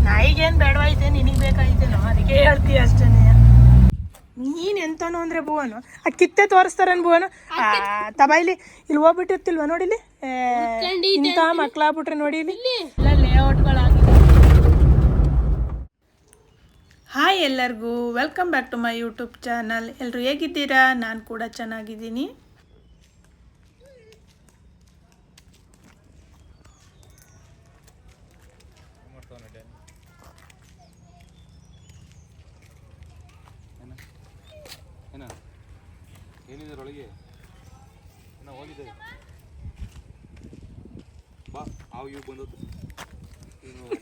ನಾಯಿಗೇನು ಬೇಡವಾಯ್ತೆ, ನಿನಗೆ ಬೇಕಾಯ್ತೇನೋ ಅದಕ್ಕೆ ಹೇಳ್ತೀಯ ಅಷ್ಟೇ. ನೀನು ಎಂತನೋ ಅಂದರೆ ಭುವನು ಆ ಕಿತ್ತೆ ತೋರಿಸ್ತಾರನ್ ಭುವನು ತಬಾಯ್ಲಿ ಇಲ್ಲಿ ಹೋಗ್ಬಿಟ್ಟಿರ್ತಿಲ್ವ ನೋಡಿಲಿ, ಇಂಥ ಮಕ್ಳಾಗ್ಬಿಟ್ರೆ ನೋಡಿ ಇಲ್ಲಿ ಲೇಔಟ್ಗಳಾಗಿದೆ. ಹಾಯ್ ಎಲ್ಲರಿಗೂ welcome back to my YouTube channel. ಎಲ್ಲರೂ ಹೇಗಿದ್ದೀರಾ? ನಾನು ಕೂಡ ಚೆನ್ನಾಗಿದ್ದೀನಿ. ಏನಿದ್ರೊಳಗೆ ಹೋಗಿದೆ ಬಾ ಆವು ಇವು ಬಂದದ್ದು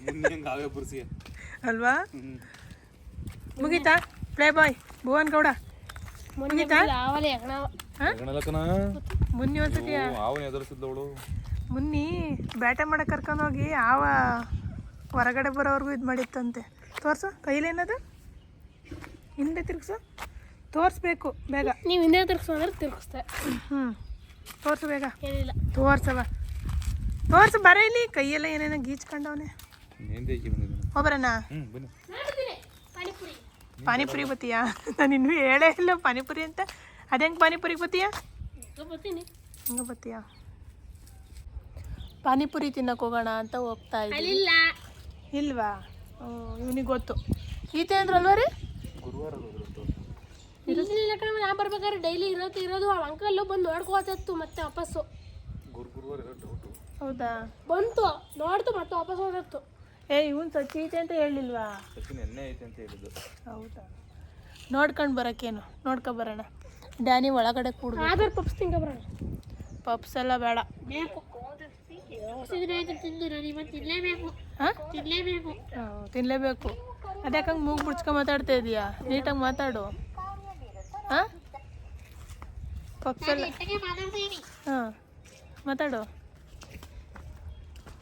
ಮುಂದೆ ಅವೇ ಬುರ್ಸಿ ಅಲ್ವಾ? ಮುಗೀತಾ ಪ್ಲೇ ಬಾಯ್ ಭುವನ್ ಗೌಡ? ಮುಗೀತಾ? ಮುನ್ನಿ ಒಂದ್ಸತಿ ಅವನೇ ಎದುರಿಸಿದ್ದವಳು. ಮುನ್ನಿ ಬ್ಯಾಟೆ ಮಾಡಕ್ಕೆ ಕರ್ಕೊಂಡೋಗಿ ಆವ ಹೊರಗಡೆ ಬರೋವರೆಗೂ ಇದು ಮಾಡಿತ್ತಂತೆ. ತೋರ್ಸು ಕೈಲೇನದು, ಹಿಂದೆ ತಿರ್ಗ್ಸು, ತೋರಿಸ್ಬೇಕು ಬೇಗ. ನೀವು ಹಿಂದೆ ತಿರ್ಗಿಸೋದ್ರೆ ತಿರ್ಗಿಸ್ತೆ. ತೋರ್ಸು ಬೇಗ, ಏನಿಲ್ಲ ತೋರ್ಸವ, ತೋರ್ಸು ಬರ ಇಲ್ಲಿ. ಕೈಯೆಲ್ಲ ಏನೇನೋ ಗೀಚ್ಕೊಂಡವನೆ. ಹೋಗ್ಬರೋಣ? ಪಾನಿಪುರಿ ಬತ್ತೀಯಾ? ನಾನು ಇನ್ನೂ ಹೇಳೇ ಇಲ್ಲ ಪಾನಿಪುರಿ ಅಂತ. ಅದೇಂಗೆ ಪಾನಿಪುರಿಗೆ ಬತ್ತೀಯಾ? ಹಂಗೆ ಬತ್ತೀಯಾ? ಪಾನಿಪುರಿ ತಿನ್ನಕ್ಕೆ ಹೋಗೋಣ ಅಂತ ಹೋಗ್ತಾ ಇದ್ದೀನಿ. ಇಲ್ವಾ? ಇವನಿಗೆ ಗೊತ್ತು. ಈತೆ ಅಂದ್ರಲ್ವ ರೀ? ಗುರುವಾರ ನಾ ಬರ್ಬೇಕಾದ್ರೆ ಡೈಲಿ ಇರೋದು ಆ ಅಂಕಲ್ ಬಂದು ನೋಡ್ಕೋತಿತ್ತು ಮತ್ತೆ ವಾಪಸ್ಸು. ಹೌದಾ? ಬಂತು ನೋಡ್ತು ಮತ್ತೆ ವಾಪಸ್ ಹೋದತ್ತು. ಇವನ್ ಸಚ್ಚಿ ಐತೆ ಅಂತ ಹೇಳಿಲ್ವಾ? ಹೌದಾ? ನೋಡ್ಕೊಂಡು ಬರೋಕ್ಕೇನು, ನೋಡ್ಕೊಬರೋಣ. ಡ್ಯಾನಿ ಒಳಗಡೆ ಕೂಡ ಆಧಾರ್ ಪಪ್ಸ್ ತಿಂಕ ಬರೋಣ. ಪಪ್ಸ್ ಎಲ್ಲ ಬೇಡ, ಬೇಕು ತಿನ್ನಲೇಬೇಕು. ಅದ್ಯಾಕಂಗೆ ಮೂಗು ಮುಡ್ಸ್ಕೊಂಡು ಮಾತಾಡ್ತಾ ಇದೀಯಾ? ನೀಟಾಗಿ ಮಾತಾಡು. ಹಾಂ ಪಪ್ಸ್ ಎಲ್ಲ ಹಾಂ ಮಾತಾಡು.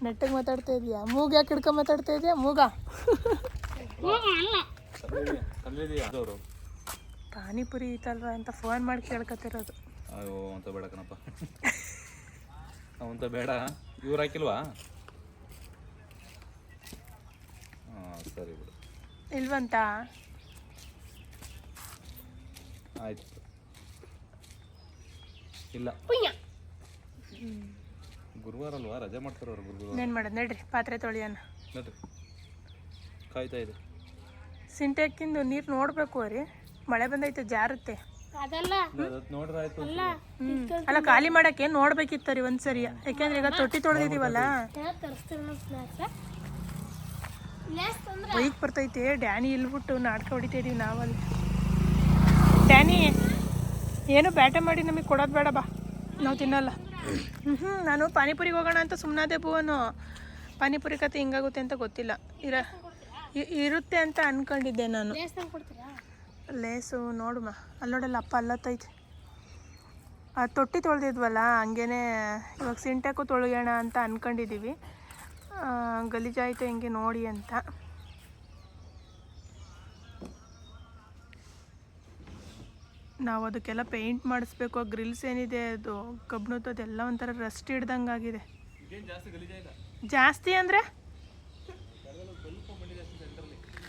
ನೆಟ್ಟಿಗೆ ಮಾತಾಡ್ತಾ ಇದೀಯಾ? ಮೂಗು ಯಾಕೆ ಹಿಡ್ಕೊಂಡು ಮಾತಾಡ್ತಾ ಇದೆಯಾ? ಮೂಗ ಪಾನಿಪುರಿ ಐತಲ್ವ ಅಂತ ಫೋನ್ ಮಾಡಿ ಕೇಳ್ಕೊತಿರೋದು. ಅಯ್ಯೋ ಅಂತ ಬೇಡ ಕಣಪ್ಪ, ಅವಂತ ಬೇಡ. ಇವ್ರು ಹಾಕಿಲ್ವಾ? ಹಾಂ ಸರಿ ಬಿಡು. ಇಲ್ವಂತ? ಆಯ್ತು ಇಲ್ಲ. ಗುರುವಾರ ಅಲ್ವಾ, ರಜೆ ಮಾಡ್ತಾರೆ ಅವ್ರು ಗುರುವಾರ. ಏನು ಮಾಡೋದು ನಡ್ರಿ, ಪಾತ್ರೆ ತೊಳಿಯೋಣ ನೋಡ್ರಿ. ಕಾಯ್ತಾ ಇದೆ. ಸಿಂಟೆಕ್ಕಿಂದು ನೀರು ನೋಡಬೇಕು ರೀ, ಮಳೆ ಬಂದೈತೆ ಜಾರುತ್ತೆ. ಅದಲ್ಲ ನೋಡ್ರೆ ಆಯ್ತು. ಅಲ್ಲ ಖಾಲಿ ಮಾಡಕ್ಕೆ ನೋಡ್ಬೇಕಿತ್ತು ರೀ ಒಂದ್ಸರಿ, ಯಾಕೆಂದ್ರೆ ಈಗ ತೊಟ್ಟಿ ತೊಳೆದಿದ್ದೀವಲ್ಲ. ಬೈಕ್ ಬರ್ತೈತೆ. ಡ್ಯಾನಿ ಇಲ್ಬಿಟ್ಟು ನಾಟಕ ಹೊಡಿತಾ ಇದೀವಿ ನಾವಲ್ಲಿ. ಡ್ಯಾನಿ ಏನು ಬ್ಯಾಟೆ ಮಾಡಿ ನಮಗೆ ಕೊಡೋದು ಬೇಡ, ಬಾ ನಾವು ತಿನ್ನಲ್ಲ. ನಾನು ಪಾನಿಪುರಿಗೆ ಹೋಗೋಣ ಅಂತ ಸುಮ್ಮನಾದೆ ಭುವನು. ಪಾನಿಪುರಿ ಕತೆ ಹಿಂಗಾಗುತ್ತೆ ಅಂತ ಗೊತ್ತಿಲ್ಲ. ಇರುತ್ತೆ ಅಂತ ಅನ್ಕೊಂಡಿದ್ದೆ ನಾನು. ಲೇಸು ನೋಡುಮ, ಅಲ್ಲೋಡಲ್ಲ ಅಪ್ಪ ಅಲ್ಲತ್ತೈತೆ. ಆ ತೊಟ್ಟಿ ತೊಳೆದಿದ್ವಲ್ಲ ಹಂಗೇನೆ ಇವಾಗ ಸಿಂಟೆಕ್ಕು ತೊಳೆಯೋಣ ಅಂತ ಅಂದ್ಕೊಂಡಿದ್ದೀವಿ. ಗಲೀಜಾಯಿತು ಹಿಂಗೆ ನೋಡಿ ಅಂತ. ನಾವು ಅದಕ್ಕೆಲ್ಲ ಪೇಂಟ್ ಮಾಡಿಸ್ಬೇಕು. ಆ ಗ್ರಿಲ್ಸ್ ಏನಿದೆ ಅದು ಕಬ್ಬಿಣದ್ದು ಅದೆಲ್ಲ ಒಂಥರ ರಸ್ಟ್ ಹಿಡ್ದಂಗೆ ಆಗಿದೆ. ಜಾಸ್ತಿ ಅಂದರೆ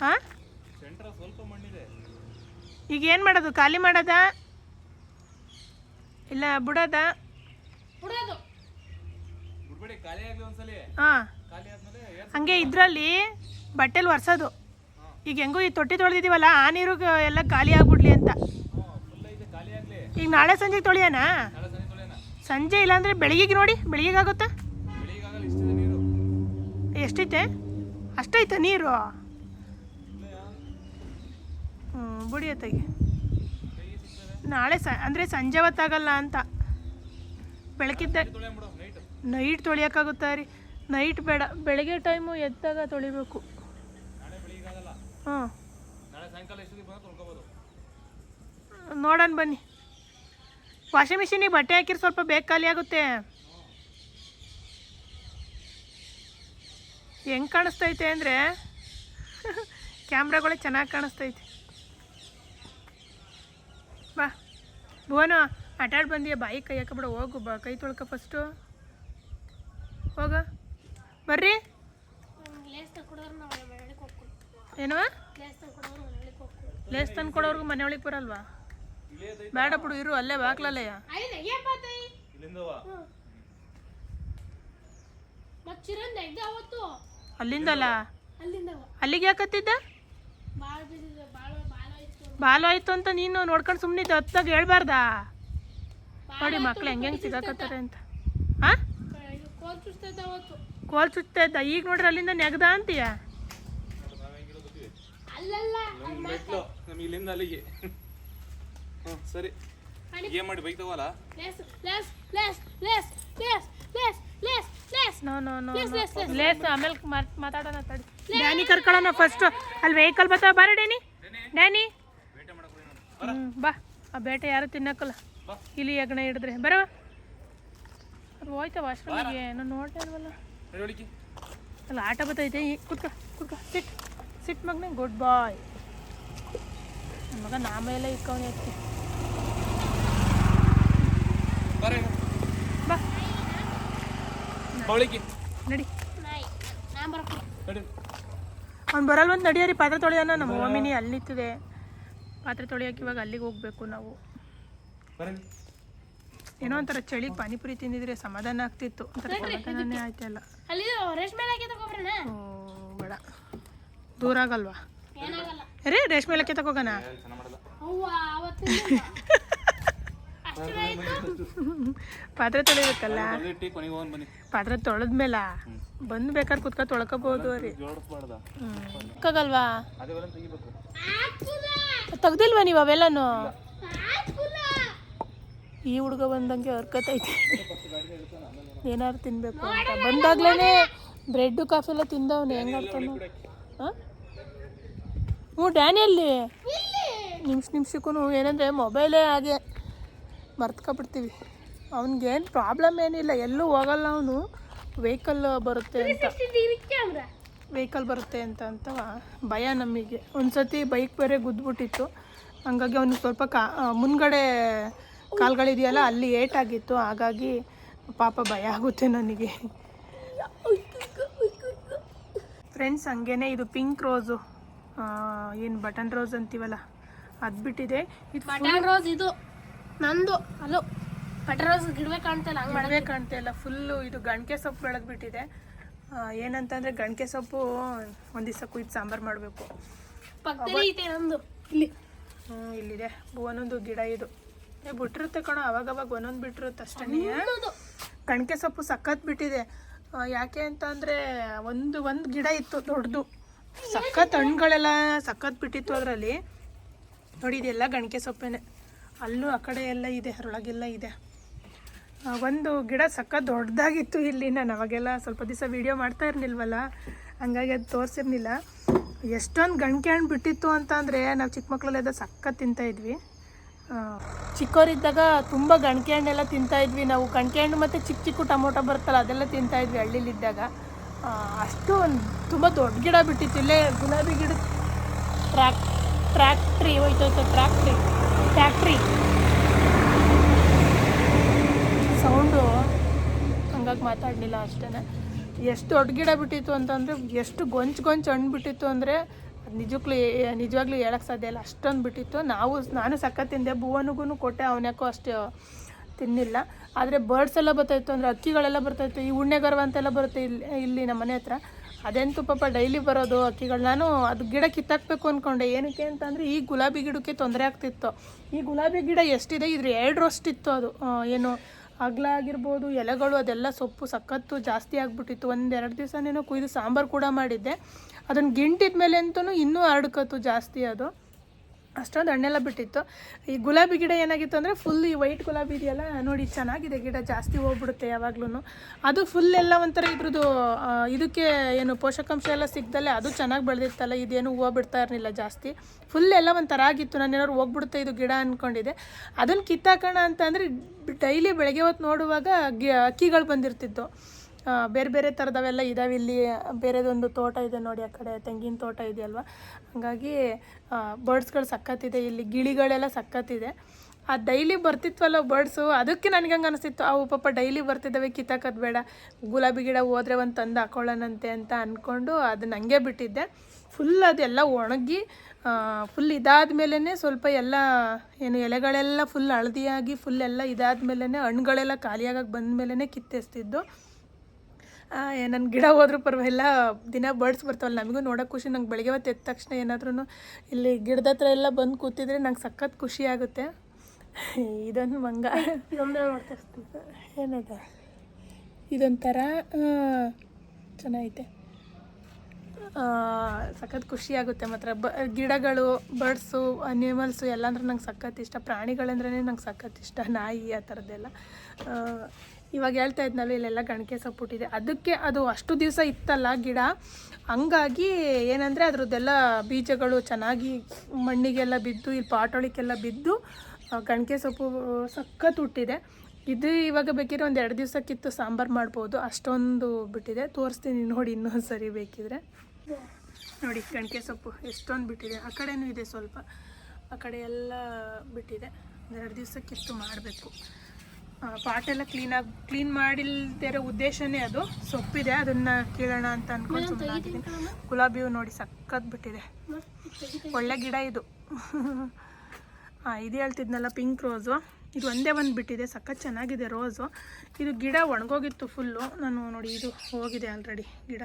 ಹಾಂ ಈಗ ಏನು ಮಾಡೋದು? ಖಾಲಿ ಮಾಡೋದಾ ಇಲ್ಲ ಬಿಡೋದಾ? ಹಾಂ ಹಂಗೆ ಇದರಲ್ಲಿ ಬಟ್ಟೆಲಿ ಒರೆಸೋದು. ಈಗ ಹೆಂಗೂ ಈ ತೊಟ್ಟಿ ತೊಳೆದಿದ್ದೀವಲ್ಲ, ಆ ನೀರು ಎಲ್ಲ ಖಾಲಿ ಆಗ್ಬಿಡ್ಲಿ ಅಂತ. ಈಗ ನಾಳೆ ಸಂಜೆಗೆ ತೊಳೆಯೋಣ? ಸಂಜೆ ಇಲ್ಲಾಂದರೆ ಬೆಳಿಗ್ಗೆ ನೋಡಿ, ಬೆಳಿಗ್ಗೆ ಆಗುತ್ತಾ? ಎಷ್ಟೈತೆ? ಅಷ್ಟೈತೆ ನೀರು? ಬುಡಿಯತ್ತಾಗಿ ನಾಳೆ ಅಂದರೆ ಸಂಜೆ ಹೊತ್ತಾಗಲ್ಲ ಅಂತ. ಬೆಳಕಿದ್ದ ನೈಟ್ ತೊಳಿಯೋಕ್ಕಾಗುತ್ತಾ ರೀ? ನೈಟ್ ಬೇಡ, ಬೆಳಗ್ಗೆ ಟೈಮು ಎದ್ದಾಗ ತೊಳಿಬೇಕು. ಹಾಂ ನೋಡೋಣ ಬನ್ನಿ. ವಾಷಿಂಗ್ ಮಿಷಿನಿಗೆ ಬಟ್ಟೆ ಹಾಕಿದ್ರೆ ಸ್ವಲ್ಪ ಬೇಗ ಖಾಲಿ ಆಗುತ್ತೆ. ಹೆಂಗೆ ಕಾಣಿಸ್ತೈತೆ ಅಂದರೆ ಕ್ಯಾಮ್ರಾಗಳೇ ಚೆನ್ನಾಗಿ ಕಾಣಿಸ್ತೈತೆ. ಬಾ ಭುವನ ಆಟಾಡಿ ಬಂದಿಯಾ? ಬಾಯಿ ಕೈ ಹಾಕಬಿಡ, ಹೋಗು ಬಾ, ಕೈ ತೊಳ್ಕೊ ಫಸ್ಟು. ಹೋಗ ಬರ್ರಿ. ಏನು ಲೇಸ್ ತಂದು ಕೊಡೋರ್ಗು ಮನೆ ಒಳಗೆ ಬರಲ್ವಾ? ಬೇಡ ಬಿಡು, ಇರು ಅಲ್ಲೇ ಬಾಕ್ಲಲ್ಲೇ. ಅಲ್ಲಿಂದಲ್ಲ, ಅಲ್ಲಿಗೆ ಯಾಕತ್ತಿದ್ದ? ಬಾಲು ಆಯ್ತು ಅಂತ ನೀನು ನೋಡ್ಕೊಂಡು ಸುಮ್ಮನಿದ್ದೆ, ಹೊತ್ತಾಗ ಹೇಳ್ಬಾರ್ದಾ? ನೋಡಿ ಮಕ್ಳು ಹೆಂಗೆ ಸಿಗಾಕತ್ತಾರೆ ಅಂತ. ಹಾಂ, ಕೋಲ್ ಚುಚ್ತಾ ಇದ್ದ. ಈಗ ನೋಡ್ರಿ ಅಲ್ಲಿಂದ ನೆಗದ ಅಂತೀಯ. ಇಲ್ಲಿಂದ ಅಲ್ಲಿಗೆ ಸರಿ ಏನ್ ಮಾಡಿ ಬೈಕ್ ತಗೋಲ್ಲ. ಲೇಸ್ ಆಮೇಲೆ ಮಾತಾಡೋಣ ತಡಿ. ಡ್ಯಾನಿ ಕರ್ಕೊಳ್ಳೋಣ ಫಸ್ಟ್. ಅಲ್ಲಿ ವೆಹಿಕಲ್ ಬರ್ತಾವ. ಬಾರ ಡ್ಯಾನಿ, ಡ್ಯಾನಿ ಬಾ. ಆ ಬೇಟೆ ಯಾರು ತಿನ್ನಕ್ಕಲ್ಲ, ಇಲ್ಲಿ ಹೆಗ್ಣ ಹಿಡಿದ್ರೆ ಬರವ. ಅದು ಹೋಯ್ತವ ಅಷ್ಟೊಂದಿಗೆ, ನಾನು ನೋಡ್ತಾ ಇಲ್ವಲ್ಲ. ಅಲ್ಲ ಆಟ ಬರ್ತೈತೆ. ಕುತ್ಕ ಕುತ್ಕ, ಸಿಟ್ ಸಿಟ್ ಮಗನೇ. ಗುಡ್ ಬಾಯ್. ನನ್ನ ಮಗ ನಾಮೆಲ್ಲ ಇಕ್ಕವನೇ ಅಷ್ಟೇ. ಬಾ ನಡಿ. ಅವ್ನು ಬರಲ್ವಂತ ನಡಿಯರಿ. ಪಾತ್ರೆ ತೊಳೆಯೋಣ. ನಮ್ಮ ಮಮ್ಮಿನಿ ಅಲ್ಲಿ ನಿಂತಿದೆ ಪಾತ್ರೆ ತೊಳೆಯೋಕೆ. ಇವಾಗ ಅಲ್ಲಿಗೆ ಹೋಗ್ಬೇಕು ನಾವು. ಏನೋ ಒಂಥರ ಚಳಿ ಪಾನಿಪುರಿ ತಿಂದಿದ್ರೆ ಸಮಾಧಾನ ಆಗ್ತಿತ್ತು. ಒಂಥರ ಸಮಾಧಾನನೇ ಆಯ್ತಲ್ಲ. ಓ ಬೇಡ, ದೂರ ಆಗಲ್ವಾ? ಅರೇ ರೇಷ್ಮೆ ಲಕ್ಕೆ ತಗೋಗಣ. ಪಾತ್ರೆ ತೊಳಿಬೇಕಲ್ಲ. ಪಾತ್ರೆ ತೊಳೆದ್ಮೇಲ ಬಂದು ಬೇಕಾದ್ರೆ ಕುತ್ಕ ತೊಳ್ಕೋಬಹುದು ರೀ. ಆಗಲ್ವಾ? ತೆಗ್ದಿಲ್ವಾ ನೀವು ಅವೆಲ್ಲನು? ಈ ಹುಡುಗ ಬಂದಂಗೆ ಹರ್ಕತೈತೆ. ಏನಾದ್ರು ತಿನ್ಬೇಕು ಅಂತ ಬಂದಾಗ್ಲೇ ಬ್ರೆಡ್ಡು ಕಾಫಿ ಎಲ್ಲ ತಿಂದವನು. ಹೆಂಗೆ ಆಡ್ತಾನು? ಹಾಂ, ಹ್ಞೂ ಡ್ಯಾನಿಯಲ್ಲಿ ನಿಮಿಷಕ್ಕೂ ಏನಂದರೆ ಮೊಬೈಲೇ ಹಾಗೆ ಮರ್ತ್ಕೊಬಿಡ್ತೀವಿ. ಅವ್ನಿಗೇನು ಪ್ರಾಬ್ಲಮ್ ಏನಿಲ್ಲ, ಎಲ್ಲೂ ಹೋಗಲ್ಲ ಅವನು. ವೆಹಿಕಲ್ ಬರುತ್ತೆ ಅಂತ ಭಯ ನಮಗೆ. ಒಂದು ಸತಿ ಬೈಕ್ ಬೇರೆ ಗುದ್ದುಬಿಟ್ಟಿತ್ತು. ಹಂಗಾಗಿ ಅವನಿಗೆ ಸ್ವಲ್ಪ ಮುನ್ಗಡೆ ಕಾಲ್ಗಳಿದೆಯಲ್ಲ, ಅಲ್ಲಿ ಏಟಾಗಿತ್ತು. ಹಾಗಾಗಿ ಪಾಪ ಭಯ ಆಗುತ್ತೆ ನನಗೆ. ಫ್ರೆಂಡ್ಸ್ ಹಂಗೇನೆ ಇದು ಪಿಂಕ್ ರೋಸು, ಏನು ಬಟನ್ ರೋಸ್ ಅಂತೀವಲ್ಲ ಅದು ಬಿಟ್ಟಿದೆ. ಇದು ಬಟನ್ ರೋಸ್ ಇದು ನಂದು. ಅಲ್ಲೋ ಬಟನ್ ರೋಸ್ ಗಿಡವೇ ಕಾಣ್ತಾ ಇಲ್ಲ. ಫುಲ್ಲು ಇದು ಗಣಕೆ ಸೊಪ್ಪು ಬೆಳೆದ್ಬಿಟ್ಟಿದೆ. ಏನಂತಂದರೆ ಗಣಕೆ ಸೊಪ್ಪು ಒಂದು ದಿವಸ ಕುಯ್ದು ಸಾಂಬಾರು ಮಾಡಬೇಕು. ನಂದು ಇಲ್ಲಿ ಇಲ್ಲಿದೆ ಒಂದೊಂದು ಗಿಡ. ಇದು ಬಿಟ್ಟಿರುತ್ತೆ ಕಣೋ, ಅವಾಗವಾಗ ಒಂದೊಂದು ಬಿಟ್ಟಿರುತ್ತೆ ಅಷ್ಟೇ. ಗಣಕೆ ಸೊಪ್ಪು ಸಖತ್ ಬಿಟ್ಟಿದೆ. ಯಾಕೆ ಅಂತ ಅಂದರೆ ಒಂದು ಗಿಡ ಇತ್ತು ದೊಡ್ಡದು, ಸಖತ್ ಹಣ್ಣುಗಳೆಲ್ಲ ಸಖತ್ ಬಿಟ್ಟಿತ್ತು ಅದರಲ್ಲಿ. ನೋಡಿ ಇದೆಲ್ಲ ಗಣಕೆ ಸೊಪ್ಪೇನೆ. ಅಲ್ಲೂ ಆ ಕಡೆ ಎಲ್ಲ ಇದೆ, ಅದರೊಳಗೆಲ್ಲ ಇದೆ. ಒಂದು ಗಿಡ ಸಖತ್ ದೊಡ್ಡದಾಗಿತ್ತು ಇಲ್ಲಿ. ನಾನು ಅವಾಗೆಲ್ಲ ಸ್ವಲ್ಪ ದಿವಸ ವೀಡಿಯೋ ಮಾಡ್ತಾ ಇರಲಿಲ್ವಲ್ಲ, ಹಂಗಾಗಿ ಅದು ತೋರಿಸಿರ್ಲಿಲ್ಲ. ಎಷ್ಟೊಂದು ಗಣಕೆ ಹಣ್ಣು ಬಿಟ್ಟಿತ್ತು ಅಂತ ಅಂದರೆ ನಾವು ಚಿಕ್ಕ ಮಕ್ಕಳೆಲ್ಲ ಸಖತ್ ತಿಂತಾಯಿದ್ವಿ. ಚಿಕ್ಕವರಿದ್ದಾಗ ತುಂಬ ಗಣಕೆ ಹಣ್ಣೆಲ್ಲ ತಿಂತಾಯಿದ್ವಿ ನಾವು. ಗಣಕೆ ಹಣ್ಣು ಮತ್ತು ಚಿಕ್ಕ ಚಿಕ್ಕ ಟೊಮೊಟೊ ಬರುತ್ತಲ್ಲ ಅದೆಲ್ಲ ತಿಂತಾಯಿದ್ವಿ ಹಳ್ಳಿಲಿದ್ದಾಗ. ಅಷ್ಟು ತುಂಬ ದೊಡ್ಡ ಗಿಡ ಬಿಟ್ಟಿತ್ತು. ಇಲ್ಲೇ ಗುಲಾಬಿ ಗಿಡ ಟ್ರ್ಯಾಕ್ಟ್ರಿ ಹೋಯ್ತು. ಟ್ಯಾಕ್ಟ್ರಿ ಸೌಂಡು, ಹಂಗಾಗಿ ಮಾತಾಡಲಿಲ್ಲ ಅಷ್ಟೇ. ಎಷ್ಟು ದೊಡ್ಡ ಗಿಡ ಬಿಟ್ಟಿತ್ತು ಅಂತಂದರೆ, ಎಷ್ಟು ಗೊಂಚು ಹಣ್ಣು ಬಿಟ್ಟಿತ್ತು ಅಂದರೆ ನಿಜವಾಗ್ಲೂ ಹೇಳಕ್ಕೆ ಸಾಧ್ಯ ಇಲ್ಲ, ಅಷ್ಟೊಂದು ಬಿಟ್ಟಿತ್ತು. ನಾನು ಸಖತ್ ತಿಂದೆ. ಭುವನಿಗೂ ಕೊಟ್ಟೆ, ಅವನ್ಯಾಕೋ ಅಷ್ಟು ತಿನ್ನಿಲ್ಲ. ಆದರೆ ಬರ್ಡ್ಸ್ ಎಲ್ಲ ಬರ್ತಾಯಿತ್ತು, ಅಂದರೆ ಹಕ್ಕಿಗಳೆಲ್ಲ ಬರ್ತಾಯಿತ್ತು. ಈ ಉಣ್ಣೆಗರ್ವ ಅಂತೆಲ್ಲ ಬರುತ್ತೆ ಇಲ್ಲಿ ನಮ್ಮ ಮನೆ ಹತ್ರ. ಅದಂತೂ ಪಾಪ ಡೈಲಿ ಬರೋದು ಹಕ್ಕಿಗಳು. ನಾನು ಅದು ಗಿಡ ಕಿತ್ತಾಕಬೇಕು ಅಂದ್ಕೊಂಡೆ. ಏನಕ್ಕೆ ಅಂತಂದರೆ ಈ ಗುಲಾಬಿ ಗಿಡಕ್ಕೆ ತೊಂದರೆ ಆಗ್ತಿತ್ತು. ಈ ಗುಲಾಬಿ ಗಿಡ ಎಷ್ಟಿದೆ, ಇದ್ರ 2 ಇತ್ತು. ಅದು ಏನು ಅಗಲ ಆಗಿರ್ಬೋದು, ಎಲೆಗಳು ಅದೆಲ್ಲ ಸೊಪ್ಪು ಸಖತ್ತು ಜಾಸ್ತಿ ಆಗಿಬಿಟ್ಟಿತ್ತು. 1-2 ದಿವಸನೇನೋ ಕುಯ್ದು ಸಾಂಬಾರು ಕೂಡ ಮಾಡಿದ್ದೆ. ಅದನ್ನು ಗಿಂಟಿದ ಮೇಲೆ ಅಂತೂ ಇನ್ನೂ ಹರಡ್ಕತ್ತು ಜಾಸ್ತಿ. ಅದು ಅಷ್ಟೊಂದು ಹಣ್ಣೆಲ್ಲ ಬಿಟ್ಟಿತ್ತು. ಈ ಗುಲಾಬಿ ಗಿಡ ಏನಾಗಿತ್ತು ಅಂದರೆ ಫುಲ್ ಈ ವೈಟ್ ಗುಲಾಬಿ ಇದೆಯಲ್ಲ ನೋಡಿ, ಚೆನ್ನಾಗಿದೆ ಗಿಡ, ಜಾಸ್ತಿ ಹೋಗ್ಬಿಡುತ್ತೆ ಯಾವಾಗ್ಲೂ. ಅದು ಫುಲ್ ಎಲ್ಲ ಒಂಥರ ಇದ್ರದ್ದು ಇದಕ್ಕೆ ಏನು ಪೋಷಕಾಂಶ ಎಲ್ಲ ಸಿಗ್ದಲ್ಲೇ ಅದು ಚೆನ್ನಾಗಿ ಬೆಳೆದಿತ್ತಲ್ಲ. ಇದೇನು ಹೂವು ಬಿಡ್ತಾ ಇರಲಿಲ್ಲ ಜಾಸ್ತಿ. ಫುಲ್ ಎಲ್ಲ ಒಂಥರ ಆಗಿತ್ತು. ನಾನು ಏನಾದ್ರು ಹೋಗ್ಬಿಡುತ್ತೆ ಇದು ಗಿಡ ಅಂದ್ಕೊಂಡಿದ್ದೆ. ಅದನ್ನು ಕಿತ್ತಾಕೋಣ ಅಂತ ಅಂದರೆ ಡೈಲಿ ಬೆಳಗ್ಗೆ ಹೊತ್ತು ನೋಡುವಾಗ ಹಕ್ಕಿಗಳು ಬಂದಿರ್ತಿತ್ತು. ಬೇರೆ ಬೇರೆ ಥರದವೆಲ್ಲ ಇದ್ದಾವೆ. ಇಲ್ಲಿ ಬೇರೆದೊಂದು ತೋಟ ಇದೆ ನೋಡಿ, ಆ ಕಡೆ ತೆಂಗಿನ ತೋಟ ಇದೆಯಲ್ವ. ಹಾಗಾಗಿ ಬರ್ಡ್ಸ್ಗಳು ಸಖತ್ತಿದೆ. ಇಲ್ಲಿ ಗಿಳಿಗಳೆಲ್ಲ ಸಖತ್ತಿದೆ. ಆ ಡೈಲಿ ಬರ್ತಿತ್ವಲ್ಲ ಬರ್ಡ್ಸು, ಅದಕ್ಕೆ ನನಗೆ ಹಂಗೆ ಅನಿಸ್ತಿತ್ತು ಅವು ಪಾಪ ಡೈಲಿ ಬರ್ತಿದ್ದಾವೆ, ಕಿತ್ತಾಕೋದು ಬೇಡ, ಗುಲಾಬಿ ಗಿಡ ಹೋದ್ರೆ ಒಂದು ತಂದು ಹಾಕೊಳ್ಳೋಣಂತೆ ಅಂತ ಅಂದ್ಕೊಂಡು ಅದನ್ನ ಹಂಗೆ ಬಿಟ್ಟಿದ್ದೆ. ಫುಲ್ ಅದೆಲ್ಲ ಒಣಗಿ ಫುಲ್ ಇದಾದ ಮೇಲೇ ಸ್ವಲ್ಪ ಎಲ್ಲ ಏನು ಎಲೆಗಳೆಲ್ಲ ಫುಲ್ ಹಳದಿಯಾಗಿ ಫುಲ್ ಎಲ್ಲ ಇದಾದ ಮೇಲೇ ಹಣ್ಣುಗಳೆಲ್ಲ ಖಾಲಿಯಾಗಿ ಬಂದ ಮೇಲೇ ಕಿತ್ತೆಸ್ತಿದ್ದು. ನನ್ನ ಗಿಡ ಹೋದ್ರೂ ಪರವಾಗಿಲ್ಲ, ದಿನ ಬರ್ಡ್ಸ್ ಬರ್ತಾವಲ್ಲ ನಮಗೂ ನೋಡೋಕೆ ಖುಷಿ. ನಂಗೆ ಬೆಳಗ್ಗೆ ಹೊತ್ತು ಎದ್ದ ತಕ್ಷಣ ಏನಾದ್ರೂ ಇಲ್ಲಿ ಗಿಡದ ಹತ್ರ ಎಲ್ಲ ಬಂದು ಕೂತಿದ್ರೆ ನಂಗೆ ಸಖತ್ ಖುಷಿ ಆಗುತ್ತೆ. ಇದೊಂದು ಮಂಗ ಏನದ, ಇದೊಂಥರ ಚೆನ್ನಾಗೈತೆ, ಸಖತ್ ಖುಷಿ ಆಗುತ್ತೆ ಮಾತ್ರ. ಗಿಡಗಳು, ಬರ್ಡ್ಸು, ಅನಿಮಲ್ಸು ಎಲ್ಲ ಅಂದ್ರೆ ನಂಗೆ ಸಖತ್ ಇಷ್ಟ. ಪ್ರಾಣಿಗಳಂದ್ರೇ ನಂಗೆ ಸಖತ್ ಇಷ್ಟ, ನಾಯಿ ಆ ಥರದ್ದೆಲ್ಲ. ಇವಾಗ ಹೇಳ್ತಾ ಇದ್ನಲ್ಲ, ಇಲ್ಲೆಲ್ಲ ಗಣಕೆ ಸೊಪ್ಪುಟ್ಟಿದೆ, ಅದಕ್ಕೆ ಅದು ಅಷ್ಟು ದಿವಸ ಇತ್ತಲ್ಲ ಗಿಡ, ಹಂಗಾಗಿ ಏನಂದರೆ ಅದ್ರದ್ದೆಲ್ಲ ಬೀಜಗಳು ಚೆನ್ನಾಗಿ ಮಣ್ಣಿಗೆಲ್ಲ ಬಿದ್ದು, ಇಲ್ಲಿ ಪಾಟೊಳಿಗೆಲ್ಲ ಬಿದ್ದು ಗಣಕೆ ಸೊಪ್ಪು ಸಖತ್ ಹುಟ್ಟಿದೆ. ಇದು ಇವಾಗ ಬೇಕಿದ್ರೆ ಒಂದು 2 ದಿವಸ ಕಿತ್ತು ಸಾಂಬಾರು ಮಾಡ್ಬೋದು, ಅಷ್ಟೊಂದು ಬಿಟ್ಟಿದೆ. ತೋರಿಸ್ತೀನಿ ನೋಡಿ ಇನ್ನೊಂದು ಸರಿ ಬೇಕಿದ್ರೆ. ನೋಡಿ ಗಣಕೆ ಸೊಪ್ಪು ಎಷ್ಟೊಂದು ಬಿಟ್ಟಿದೆ. ಆ ಕಡೆನೂ ಇದೆ ಸ್ವಲ್ಪ, ಆ ಕಡೆ ಎಲ್ಲ ಬಿಟ್ಟಿದೆ. 2 ದಿವಸ ಕಿತ್ತು ಮಾಡಬೇಕು. ಪಾಟೆಲ್ಲ ಕ್ಲೀನ್ ಮಾಡಿಲ್ದೇ ಇರೋ ಉದ್ದೇಶನೇ ಅದು. ಸೊಪ್ಪಿದೆ, ಅದನ್ನು ಕೀಳೋಣ ಅಂತ ಅಂದ್ಕೊಂಡು ಸುಮ್ಮನೆ. ಗುಲಾಬಿ ಹೂ ನೋಡಿ ಸಖತ್ ಬಿಟ್ಟಿದೆ, ಒಳ್ಳೆ ಗಿಡ ಇದು. ಇದು ಹೇಳ್ತಿದ್ನಲ್ಲ ಪಿಂಕ್ ರೋಸು, ಇದು ಒಂದೇ ಒಂದು ಬಿಟ್ಟಿದೆ, ಸಖತ್ ಚೆನ್ನಾಗಿದೆ ರೋಸು. ಇದು ಗಿಡ ಒಣಗೋಗಿತ್ತು ಫುಲ್ಲು, ನಾನು ನೋಡಿ ಇದು ಹೋಗಿದೆ ಆಲ್ರೆಡಿ ಗಿಡ.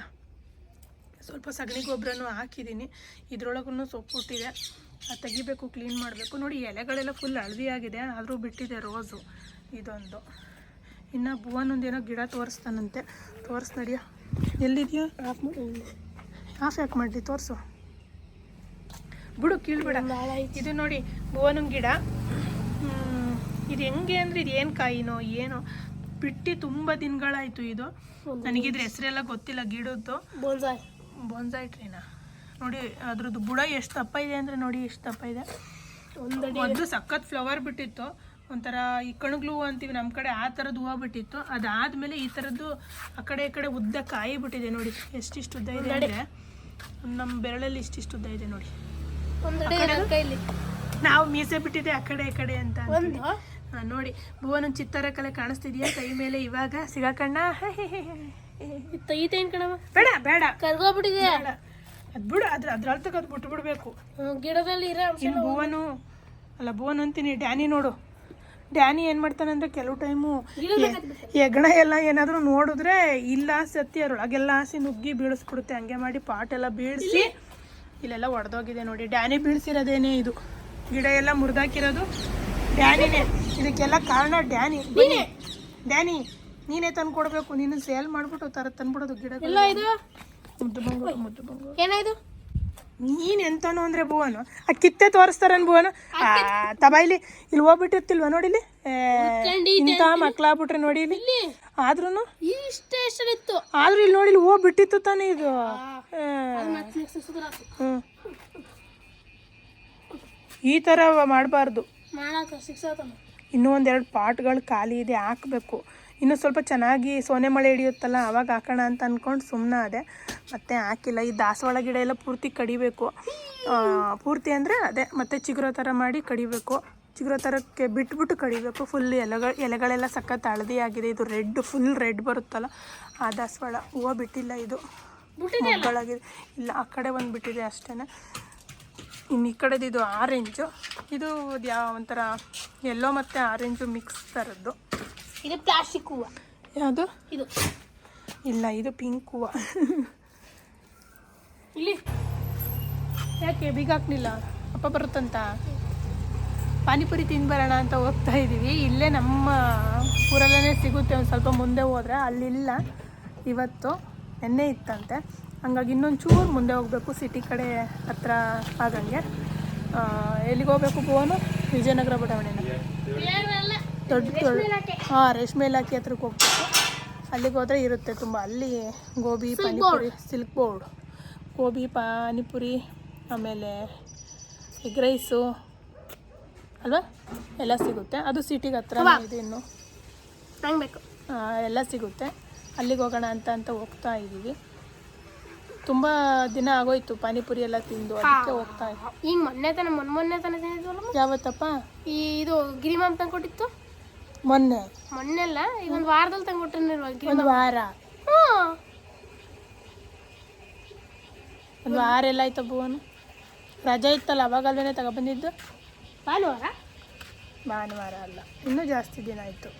ಸ್ವಲ್ಪ ಸಗಣಿ ಗೊಬ್ಬರನೂ ಹಾಕಿದ್ದೀನಿ, ಇದ್ರೊಳಗೂ ಸೊಪ್ಪು ಹುಟ್ಟಿದೆ, ಅದು ತೆಗಿಬೇಕು, ಕ್ಲೀನ್ ಮಾಡಬೇಕು. ನೋಡಿ ಎಲೆಗಳೆಲ್ಲ ಫುಲ್ ಹಳದಿಯಾಗಿದೆ, ಆದರೂ ಬಿಟ್ಟಿದೆ ರೋಸು ಇದೊಂದು. ಇನ್ನು ಭುವನೊಂದೇನೋ ಗಿಡ ತೋರಿಸ್ತಾನಂತೆ, ನಡಿಯ. ಎಲ್ಲಿದೆಯಾ? ಆಫ್ ಯಾಕೆ ಮಾಡಲಿ, ತೋರಿಸು ಬಿಡು, ಕೀಳ್ಬೇಡ. ಇದು ನೋಡಿ ಭುವನಂಗ್ ಗಿಡ. ಇದು ಹೆಂಗೆ ಅಂದರೆ ಇದು ಏನು ಕಾಯಿನೋ ಏನೋ ಬಿಟ್ಟು ತುಂಬ ದಿನಗಳಾಯಿತು. ಇದು ನನಗಿದ್ರ ಹೆಸರೆಲ್ಲ ಗೊತ್ತಿಲ್ಲ ಗಿಡದ್ದು. ಬೋನ್ಸಾಯ್ ಟ್ರೀನಾ ನೋಡಿ, ಅದ್ರದ್ದು ಬುಡ ಎಷ್ಟು ದಪ್ಪ ಇದೆ ಅಂದರೆ ನೋಡಿ ಎಷ್ಟು ದಪ್ಪ ಇದೆ. ಮೊದಲು ಸಖತ್ ಫ್ಲವರ್ ಬಿಟ್ಟಿತ್ತು, ಒಂಥರ ಈ ಕಣಗ್ಲು ಹೂವು ಅಂತೀವಿ ನಮ್ಮ ಕಡೆ, ಆ ಥರದ್ದು ಹೂವು ಬಿಟ್ಟಿತ್ತು. ಅದಾದಮೇಲೆ ಈ ಥರದ್ದು ಆ ಕಡೆ ಈ ಕಡೆ ಉದ್ದ ಕಾಯಿ ಬಿಟ್ಟಿದೆ. ನೋಡಿ ಎಷ್ಟಿಷ್ಟು ಉದ್ದ ಇದೆ ಅಂದರೆ ನಮ್ಮ ಬೆರಳಲ್ಲಿ ಇಷ್ಟಿಷ್ಟು ಉದ್ದ ಇದೆ ನೋಡಿ. ನಾವು ಮೀಸೆ ಬಿಟ್ಟಿದೆ ಆ ಕಡೆ ಈ ಕಡೆ ಅಂತ ನೋಡಿ. ಭುವನ ಚಿತ್ತರ ಕಲೆ ಕಾಣಿಸ್ತಿದ್ಯಾ ಕೈ ಮೇಲೆ? ಇವಾಗ ಸಿಗಾಕಣ್ಣ ತೆಗಿತೇನ್ ಕಣವ, ಬೇಡ ಬೇಡ, ಕರ್ಗೋಗ್ಬಿಟ್ಟಿದೆ ಅದು ಬಿಡು, ಅದ್ರಲ್ಲಿ ತಗೋದು ಬಿಟ್ಟು ಬಿಡಬೇಕು. ಗಿಡದಲ್ಲಿ ಇನ್ನು ಭುವನ್ ಅಂತೀನಿ, ಡ್ಯಾನಿ ನೋಡು. ಡ್ಯಾನಿ ಏನು ಮಾಡ್ತಾನಂದ್ರೆ ಕೆಲವು ಟೈಮು ಹೆಗ್ಣ ಎಲ್ಲ ಏನಾದರೂ ನೋಡಿದ್ರೆ ಇಲ್ಲ ಸತ್ತಿ ಅದ್ರೊಳಗೆಲ್ಲ ಹಾಸಿ ನುಗ್ಗಿ ಬೀಳಿಸ್ಬಿಡುತ್ತೆ. ಹಂಗೆ ಮಾಡಿ ಪಾಟೆಲ್ಲ ಬೀಳಿಸಿ ಇಲ್ಲೆಲ್ಲ ಒಡೆದೋಗಿದೆ ನೋಡಿ. ಡ್ಯಾನಿ ಬೀಳ್ಸಿರೋದೇನೆ, ಇದು ಗಿಡ ಎಲ್ಲ ಮುರಿದಾಕಿರೋದು ಡ್ಯಾನಿನೇ. ಇದಕ್ಕೆಲ್ಲ ಕಾರಣ ಡ್ಯಾನಿ. ಡ್ಯಾನಿ ನೀನೇ ತಂದು ಕೊಡಬೇಕು, ನೀನು ಸೇಲ್ ಮಾಡಿಬಿಟ್ಟು ತಂದ್ಬಿಡೋದು ಗಿಡ. ಮುದ್ದು ಬಂಗು ಏನಾಯ್ತು? ನೀನು ಎಂತನೋ ಅಂದರೆ ಭುವನು ಆ ಕಿತ್ತೆ ತೋರಿಸ್ತಾರನ್ ಭುವನು ತಬಾಯ್ಲಿ ಇಲ್ಲಿ ಹೋಗ್ಬಿಟ್ಟಿರ್ತಿಲ್ವ ನೋಡಿಲಿ, ಇಂಥ ಮಕ್ಳಾಗ್ಬಿಟ್ರೆ ನೋಡಿ ಇಲ್ಲಿ. ಆದ್ರೂ ಇಷ್ಟು ಆದ್ರೂ ಇಲ್ಲಿ ನೋಡಿ, ಇಲ್ಲಿ ಹೋಗ್ಬಿಟ್ಟಿತ್ತು ತಾನೇ ಇದು. ಈ ಥರ ಮಾಡಬಾರ್ದು. ಇನ್ನೂ 1-2 ಪಾಟ್ಗಳು ಖಾಲಿ ಇದೆ, ಹಾಕಬೇಕು. ಇನ್ನೂ ಸ್ವಲ್ಪ ಚೆನ್ನಾಗಿ ಸೋನೆ ಮಳೆ ಹಿಡಿಯುತ್ತಲ್ಲ ಆವಾಗ ಹಾಕೋಣ ಅಂತ ಅಂದ್ಕೊಂಡು ಸುಮ್ಮನೆ ಅದೇ, ಮತ್ತೆ ಹಾಕಿಲ್ಲ. ಈ ದಾಸವಾಳ ಗಿಡ ಎಲ್ಲ ಪೂರ್ತಿ ಕಡಿಬೇಕು. ಪೂರ್ತಿ ಅಂದರೆ ಅದೇ ಮತ್ತೆ ಚಿಗುರೋ ಥರ ಮಾಡಿ ಕಡಿಬೇಕು. ಚಿಗುರೋ ಥರಕ್ಕೆ ಬಿಟ್ಬಿಟ್ಟು ಕಡಿಬೇಕು. ಫುಲ್ ಎಲೆಗಳೆಲ್ಲ ಸಖತ್ ಹಳದಿ ಆಗಿದೆ. ಇದು ಫುಲ್ ರೆಡ್ ಬರುತ್ತಲ್ಲ ಆ ದಾಸವಾಳ ಹೂವು ಬಿಟ್ಟಿಲ್ಲ. ಇದು ಮೊಗ್ಗಳಾಗಿದೆ, ಇಲ್ಲ ಆ ಕಡೆ ಒಂದು ಬಿಟ್ಟಿದೆ ಅಷ್ಟೇ. ಇನ್ನು ಈ ಕಡೆದು ಇದು ಆರೆಂಜು, ಇದು ಒಂಥರ ಯೆಲ್ಲೋ ಮತ್ತು ಆರೆಂಜು ಮಿಕ್ಸ್ ಥರದ್ದು. ಇದು ಪ್ಲಾಸ್ಟಿಕ್ ಹೂವು. ಯಾವುದು ಇದು? ಇಲ್ಲ, ಇದು ಪಿಂಕ್ ಹೂವು. ಇಲ್ಲಿ ಯಾಕೆ ಬೀಗ ಹಾಕ್ಲಿಲ್ಲ? ಅಪ್ಪ ಬರುತ್ತಂತ ಪಾನಿಪುರಿ ತಿಂದು ಬರೋಣ ಅಂತ ಹೋಗ್ತಾ ಇದ್ದೀವಿ. ಇಲ್ಲೇ ನಮ್ಮ ಊರಲ್ಲೇ ಸಿಗುತ್ತೆ, ಒಂದು ಸ್ವಲ್ಪ ಮುಂದೆ ಹೋದರೆ. ಅಲ್ಲಿಲ್ಲ ಇವತ್ತು, ನೆನ್ನೆ ಇತ್ತಂತೆ. ಹಂಗಾಗಿ ಇನ್ನೊಂದು ಚೂರು ಮುಂದೆ ಹೋಗಬೇಕು, ಸಿಟಿ ಕಡೆ ಹತ್ರ ಆಗಂಗೆ. ಎಲ್ಲಿಗೆ ಹೋಗ್ಬೇಕು ಭುವನು? ವಿಜಯನಗರ ಬಡಾವಣೆನ ದೊಡ್ಡ ರೇಷ್ಮೆ ಇಲಾಖೆ ಹತ್ರಕ್ಕೆ ಹೋಗ್ಬೇಕು. ಅಲ್ಲಿಗೆ ಹೋದರೆ ಇರುತ್ತೆ ತುಂಬ. ಅಲ್ಲಿ ಗೋಬಿ ಪಾನಿಪುರಿ, ಸಿಲ್ಕ್ ಬೋರ್ಡ್, ಗೋಬಿ ಪಾನಿಪುರಿ, ಆಮೇಲೆ ಎಗ್ ರೈಸು ಅಲ್ವಾ ಎಲ್ಲ ಸಿಗುತ್ತೆ. ಅದು ಸಿಟಿಗೆ ಹತ್ರ ಇದೆ, ಇನ್ನು ಎಲ್ಲ ಸಿಗುತ್ತೆ. ಅಲ್ಲಿಗೆ ಹೋಗೋಣ ಅಂತ ಹೋಗ್ತಾ ಇದ್ದೀವಿ. ತುಂಬ ದಿನ ಆಗೋಯ್ತು ಪಾನಿಪುರಿ ಎಲ್ಲ ತಿಂದು, ಅದಕ್ಕೆ ಹೋಗ್ತಾ ಇದ್ದೆ. ಈಗ ಮೊನ್ನೆ ತಾನೇ ತಿಂದಿದ್ವಲ್ಲ. ಯಾವತ್ತಪ್ಪ? ಇದು ಗಿರಿಮಾಮ್ ತಂದ್ಕೊಟ್ಟಿತ್ತು ಮೊನ್ನೆಲ್ಲ, ಈಗ ಒಂದು ವಾರದಲ್ಲಿ ತಂದ್ಕೊಟ್ಟಿರ್ಲಿಲ್ವ? ಒಂದು ವಾರ ಒಂದು ವಾರ ಎಲ್ಲ ಆಯ್ತು ಭುವನು. ರಜೆ ಇತ್ತಲ್ಲ ಅವಾಗಲ್ವೇನೆ ತಗೊಬಂದಿದ್ದು. ಭಾನುವಾರ ಅಲ್ಲ, ಇನ್ನೂ ಜಾಸ್ತಿ ದಿನ ಆಯಿತು.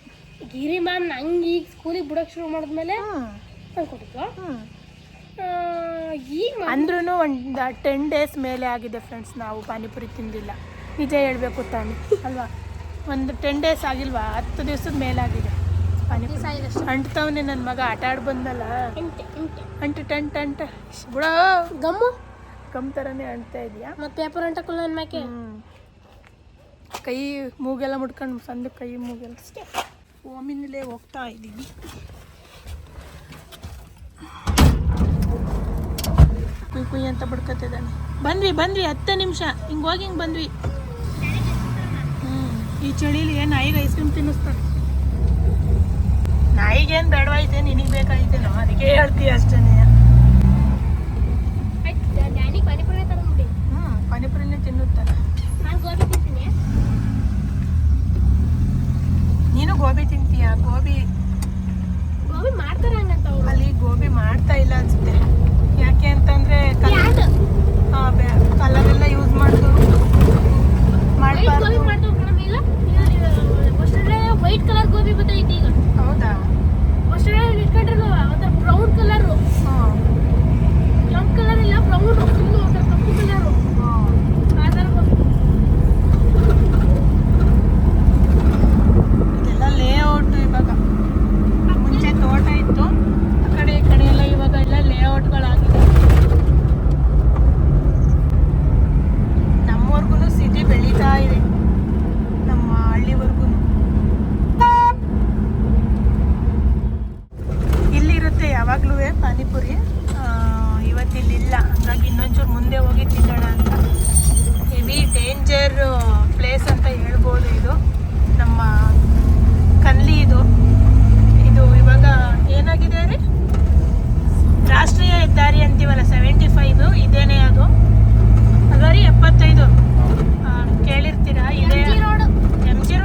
ಗಿರಿಮಾಮ್ ನಂಗೆ ಈಗ ಸ್ಕೂಲಿಗೆ ಬಿಡೋಕೆ ಶುರು ಮಾಡಿದ್ಮೇಲೆ ತಂದ್ಕೊಟ್ಟಿತ್ತು. ಈಗ ಅಂದ್ರೂ ಒಂದು 10 days ಮೇಲೆ ಆಗಿದೆ ಫ್ರೆಂಡ್ಸ್ ನಾವು ಪಾನಿಪುರಿ ತಿಂದಿಲ್ಲ. ನಿಜ ಹೇಳಬೇಕು ತಾನೆ ಅಲ್ವಾ? ಒಂದು 10 days ಆಗಿಲ್ವಾ? 10 ದಿವಸದ ಮೇಲಾಗಿದೆ ಪಾನಿಪುರಿ. ಅಂಟ್ತವನೇ ನನ್ನ ಮಗ ಆಟ ಆಡಿ ಬಂದಲ್ಲ, ಅಂಟು ಬಿಡೋ ಗಮ್ ಥರನೇ ಅಂಟ್ತಾ ಇದೆಯಾ? ಮತ್ತು ಪೇಪರ್ ಅಂಟಕ್ಕಲ್ಲ ನನ್ನ ಮ್ಯಾಕೆ. ಕೈ ಮೂಗೆಲ್ಲ ಮುಡ್ಕೊಂಡು ಸಂದ ಕೈ ಮೂಗೆಲ್ಲ ಓಮಿನಲ್ಲೇ ಹೋಗ್ತಾ ಇದ್ದೀವಿ. ಕುಯ್ ಅಂತ ಬಿಡ್ಕೊತಿದ್ದಾನೆ. ಬಂದ್ವಿ 10 ನಿಮಿಷ ಹಿಂಗೆ ಹೋಗಿ ಹಿಂಗೆ ಬಂದ್ವಿ. ಈ ಚಳಿಲಿ ನಾಯಿಗೆ ಐಸ್ ಕ್ರೀಮ್ ತಿನ್ನಿಸ್ತಾರೆ. ನಾಯಿಗೇನು ಬೇಡವಾಯ್ತೆ, ನಿನಗೆ ಬೇಕಾಯ್ತೇನೋ ಅದಕ್ಕೆ ಹೇಳ್ತೀಯ ಅಷ್ಟೇ. ಪಾನಿಪುರಿನೇ ತಿನ್ನುತ್ತಾರೆ. ನೀನು ಗೋಬಿ ತಿಂತೀಯ? ಗೋಬಿ ಮಾಡ್ತಾರೆ ಹಂಗಂತ ಅಲ್ಲಿ ಗೋಬಿ ಮಾಡ್ತಾ ಇಲ್ಲ ಅನ್ಸುತ್ತೆ. ಯಾಕೆ ಅಂತಂದ್ರೆ ಕಲರ್ ಎಲ್ಲ ಯೂಸ್ ಮಾಡೋದು ಮಾಡಬಾರ್ದು. ವೈಟ್ ಕಲರ್ ಗೋಬಿ ಬರ್ತೈತಿ ಈಗ. ಹೌದಾ? ಇಟ್ಕೊಂಡ್ರಲ್ಲ ಒಂಥರ ಬ್ರೌನ್ ಕಲರು, ಕೆಂಪು ಕಲರ್ ಇಲ್ಲ, ಬ್ರೌನ್ ಒಂಥರ ಕಪ್ಪು ಕಲರು, ಆ ಥರ ಇದೆಲ್ಲ ಲೇಔಟ್. ಇವಾಗ ಮುಂಚೆ ತೋಟ ಇತ್ತು, ಆ ಕಡೆ ಈ ಕಡೆ ಎಲ್ಲ ಇವಾಗ ಎಲ್ಲ ಲೇಔಟ್ಗಳಾಗಿದೆ. ನಮ್ಮವರ್ಗು ಸಿಟಿ ಬೆಳೀತಾ ಇದೆ, ನಮ್ಮ ಹಳ್ಳಿವರ್ಗು. ಇಲ್ಲಿರುತ್ತೆ ಯಾವಾಗಲೂ ಪಾನಿಪುರಿ. ಇವತ್ತಿಲ್ಲಿಲ್ಲ, ಹಂಗಾಗಿ ಇನ್ನೊಂಚೂರು ಮುಂದೆ ಹೋಗಿ ತಿನ್ನೋಣ ಅಂತ. ಹೆವಿ ಡೇಂಜರ್ ಪ್ಲೇಸ್ ಅಂತ ಹೇಳ್ಬೋದು. ಇದು ನಮ್ಮ ಕನ್ಲಿ. ಇದು ಇವಾಗ ಏನಾಗಿದೆ ರೀ? ರಾಷ್ಟ್ರೀಯ ಹೆದ್ದಾರಿ ಅಂತೀವಲ್ಲ 75, ಇದೇನೆ ಅದು. ಅಗರಿ 75 ಕೇಳಿರ್ತೀರಾ? ಇದೆ ಎಂ ಜಿ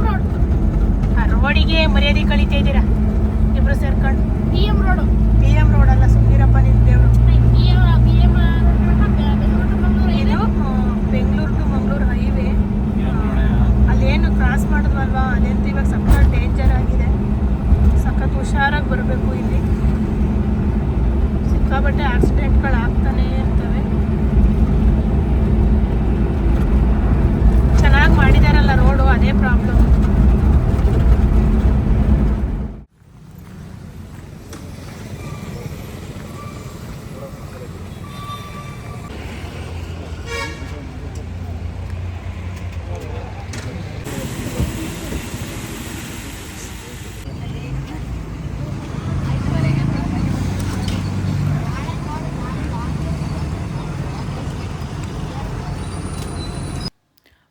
ರೋಡ್. ರೋಡಿಗೆ ಮರ್ಯಾದೆ ಕಳೀತಾ ಇದ್ದೀರಾ ಇಬ್ರು ಸೇರ್ಕೊಂಡು. ಪಿ ಎಂ ರೋಡ್ ಅಲ್ಲ, ಸುಮ್ಮನಿರಪ್ಪ ನಿನ್ನ ದೇವರು. ಇದು ಬೆಂಗಳೂರು ಟು ಮಂಗಳೂರು ಹೈವೇ. ಅಲ್ಲೇನು ಕ್ರಾಸ್ ಮಾಡಿದ್ವಲ್ವಾ, ಅದಂತೂ ಇವಾಗ ಸಖತ್ ಡೇಂಜರ್ ಆಗಿದೆ. ಸಖತ್ ಹುಷಾರಾಗಿ ಬರಬೇಕು. ಇಲ್ಲಿ ಸಿಕ್ಕಾಬಟ್ಟೆ ಆಕ್ಸಿಡೆಂಟ್ಗಳು ಆಗ್ತಾನೆ ಇರ್ತವೆ. ಚೆನ್ನಾಗಿ ಮಾಡಿದಾರಲ್ಲ ರೋಡು, ಅದೇ ಪ್ರಾಬ್ಲಮ್.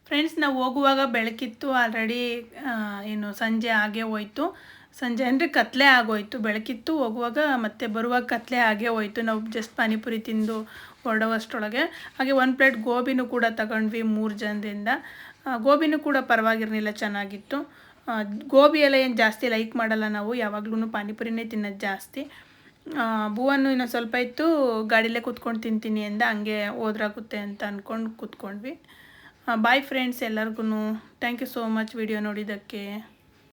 ಫ್ರೆಂಡ್ಸ್, ನಾವು ಹೋಗುವಾಗ ಬೆಳಕಿತ್ತು ಆಲ್ರೆಡಿ. ಏನು ಸಂಜೆ ಆಗೇ ಹೋಯ್ತು. ಸಂಜೆ ಅಂದರೆ ಕತ್ಲೆ ಆಗೋಯ್ತು. ಬೆಳಕಿತ್ತು ಹೋಗುವಾಗ, ಮತ್ತೆ ಬರುವಾಗ ಕತ್ಲೆ ಆಗೇ ಹೋಯ್ತು. ನಾವು ಜಸ್ಟ್ ಪಾನಿಪುರಿ ತಿಂದು ಹೊರಡುವಷ್ಟರೊಳಗೆ. ಹಾಗೆ 1 ಪ್ಲೇಟ್ ಗೋಬಿನೂ ಕೂಡ ತಗೊಂಡ್ವಿ 3 ಜನದಿಂದ. ಗೋಬಿನೂ ಕೂಡ ಪರವಾಗಿರಲಿಲ್ಲ, ಚೆನ್ನಾಗಿತ್ತು. ಗೋಬಿ ಎಲ್ಲ ಏನು ಜಾಸ್ತಿ ಲೈಕ್ ಮಾಡಲ್ಲ ನಾವು, ಯಾವಾಗ್ಲೂ ಪಾನಿಪುರಿನೇ ತಿನ್ನೋದು ಜಾಸ್ತಿ. ಭುವನ್ನು ಇನ್ನೊಂದು ಸ್ವಲ್ಪ ಇತ್ತು ಗಾಡಿಲೇ ಕೂತ್ಕೊಂಡು ತಿಂತೀನಿ ಅಂದ, ಹಂಗೆ ಹೋದ್ರಾಗುತ್ತೆ ಅಂತ ಅಂದ್ಕೊಂಡು ಕೂತ್ಕೊಂಡ್ವಿ. ಬಾಯ್ ಫ್ರೆಂಡ್ಸ್ ಎಲ್ಲರಿಗೂ. Thank you so much video ನೋಡಿದ್ದಕ್ಕೆ.